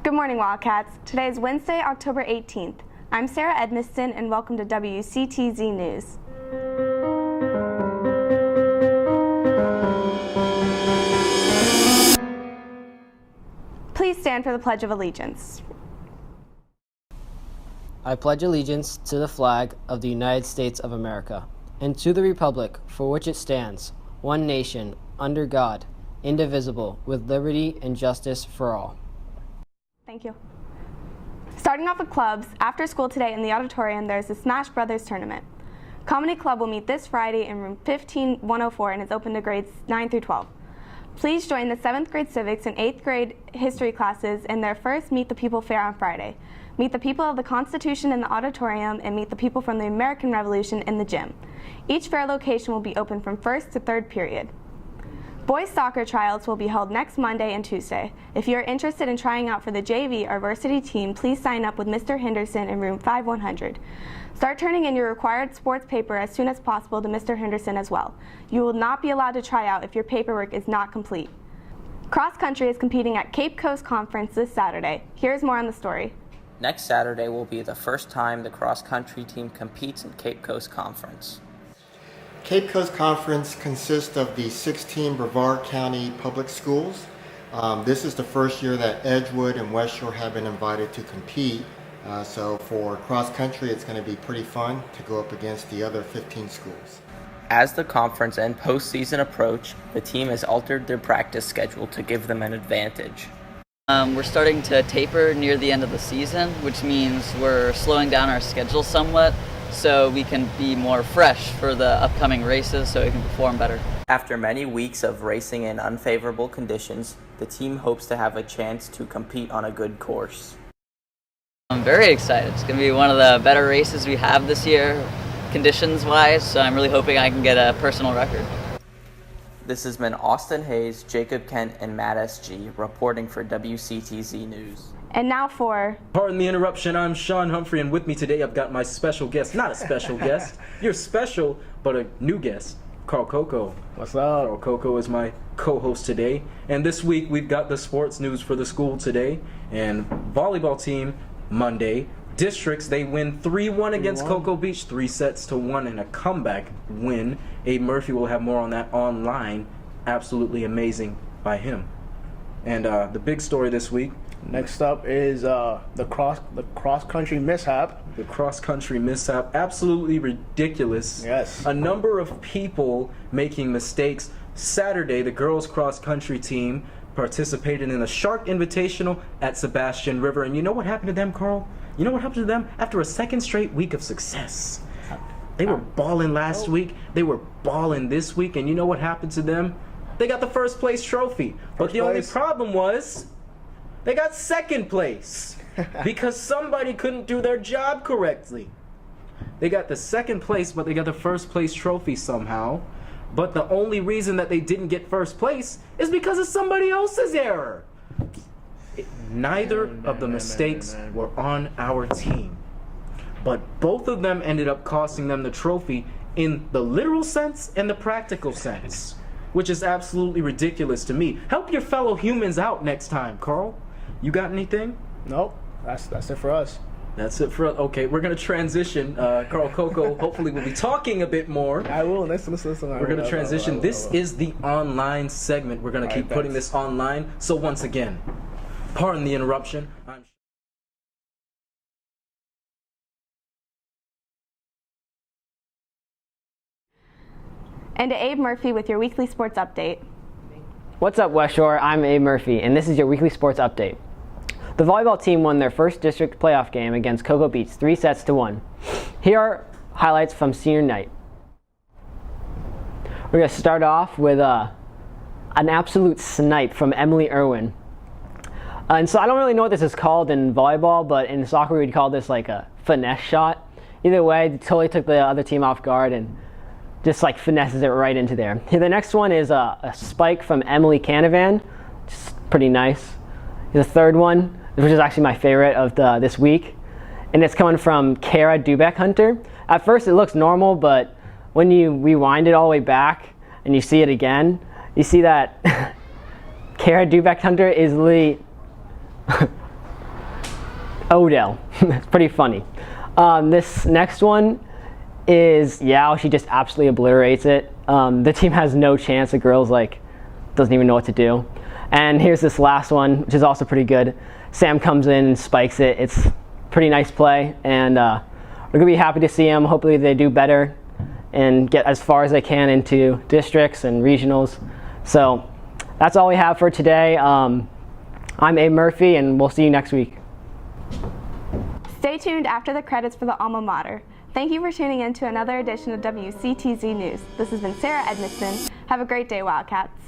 Good morning, Wildcats. Today is Wednesday, October 18th. I'm Sarah Edmiston, and welcome to WCTZ News. Please stand for the Pledge of Allegiance. I pledge allegiance to the flag of the United States of America and to the republic for which it stands, one nation, under God, indivisible, with liberty and justice for all. Thank you. Starting off with clubs, after school today in the auditorium, there's the Smash Brothers tournament. Comedy Club will meet this Friday in room 15104 and is open to grades 9 through 12. Please join the 7th grade civics and 8th grade history classes in their first Meet the People fair on Friday. Meet the people of the Constitution in the auditorium and meet the people from the American Revolution in the gym. Each fair location will be open from 1st to 3rd period. Boys soccer tryouts will be held next Monday and Tuesday. If you are interested in trying out for the JV or varsity team, please sign up with Mr. Henderson in room 5100. Start turning in your required sports paper as soon as possible to Mr. Henderson as well. You will not be allowed to try out if your paperwork is not complete. Cross country is competing at Cape Coast Conference this Saturday. Here's more on the story. Next Saturday will be the first time the cross country team competes in Cape Coast Conference. Cape Coast Conference consists of the 16 Brevard County public schools. This is the first year that Edgewood and West Shore have been invited to compete. So for cross country, it's going to be pretty fun to go up against the other 15 schools. As the conference and postseason approach, the team has altered their practice schedule to give them an advantage. We're starting to taper near the end of the season, which means we're slowing down our schedule somewhat so we can be more fresh for the upcoming races so we can perform better. After many weeks of racing in unfavorable conditions, the team hopes to have a chance to compete on a good course. I'm very excited. It's going to be one of the better races we have this year, conditions-wise, so I'm really hoping I can get a personal record. This has been Austin Hayes, Jacob Kent, and Matt S.G. reporting for WCTZ News. And now for... Pardon the interruption, I'm Sean Humphrey, and with me today I've got my special guest. Not a special guest, you're special, but a new guest, Carl Coco. What's up? Carl Coco is my co-host today, and this week we've got the sports news for the school today, and volleyball team, Monday. Districts, they win 3-1 against Cocoa Beach, 3-1 in a comeback win. Abe Murphy will have more on that online. Absolutely amazing by him. And the big story this week. Next up is the cross country mishap. The cross country mishap, absolutely ridiculous. Yes. A number of people making mistakes. Saturday, the girls cross country team participated in a Shark Invitational at Sebastian River. And you know what happened to them, Carl? You know what happened to them after a second straight week of success? They were balling last week. They were balling this week. And you know what happened to them? They got the first place trophy. But the only problem was they got second place because somebody couldn't do their job correctly. They got the second place, but they got the first place trophy somehow. But the only reason that they didn't get first place is because of somebody else's error. Neither of the mistakes were on our team. But both of them ended up costing them the trophy in the literal sense and the practical sense, which is absolutely ridiculous to me. Help your fellow humans out next time, Carl. You got anything? Nope. That's it for us. That's it for us. Okay, we're going to transition. Carl Coco hopefully will be talking a bit more. I will. Listen. We're going to transition. This is the online segment. We're going to keep putting this online. So once again, pardon the interruption. And to Abe Murphy with your weekly sports update. What's up, West Shore? I'm Abe Murphy, and this is your weekly sports update. The volleyball team won their first district playoff game against Cocoa Beach 3-1. Here are highlights from senior night. We're going to start off with an absolute snipe from Emily Irwin. And so I don't really know what this is called in volleyball, but in soccer we'd call this like a finesse shot. Either way, it totally took the other team off guard and just like finesses it right into there. Here, the next one is a spike from Emily Canavan, just pretty nice. The third one, which is actually my favorite of this week, and it's coming from Kara Dubeck Hunter. At first it looks normal, but when you rewind it all the way back and you see it again, you see that Kara Dubeck Hunter is literally Odell. It's pretty funny. This next one is Yao. She just absolutely obliterates it. The team has no chance. The girl's like doesn't even know what to do. And here's this last one, which is also pretty good. Sam comes in and spikes it. It's a pretty nice play, and we're gonna be happy to see them. Hopefully they do better and get as far as they can into districts and regionals. So that's all we have for today. I'm Abe Murphy, and we'll see you next week. Stay tuned after the credits for the alma mater. Thank you for tuning in to another edition of WCTZ News. This has been Sarah Edmiston. Have a great day, Wildcats.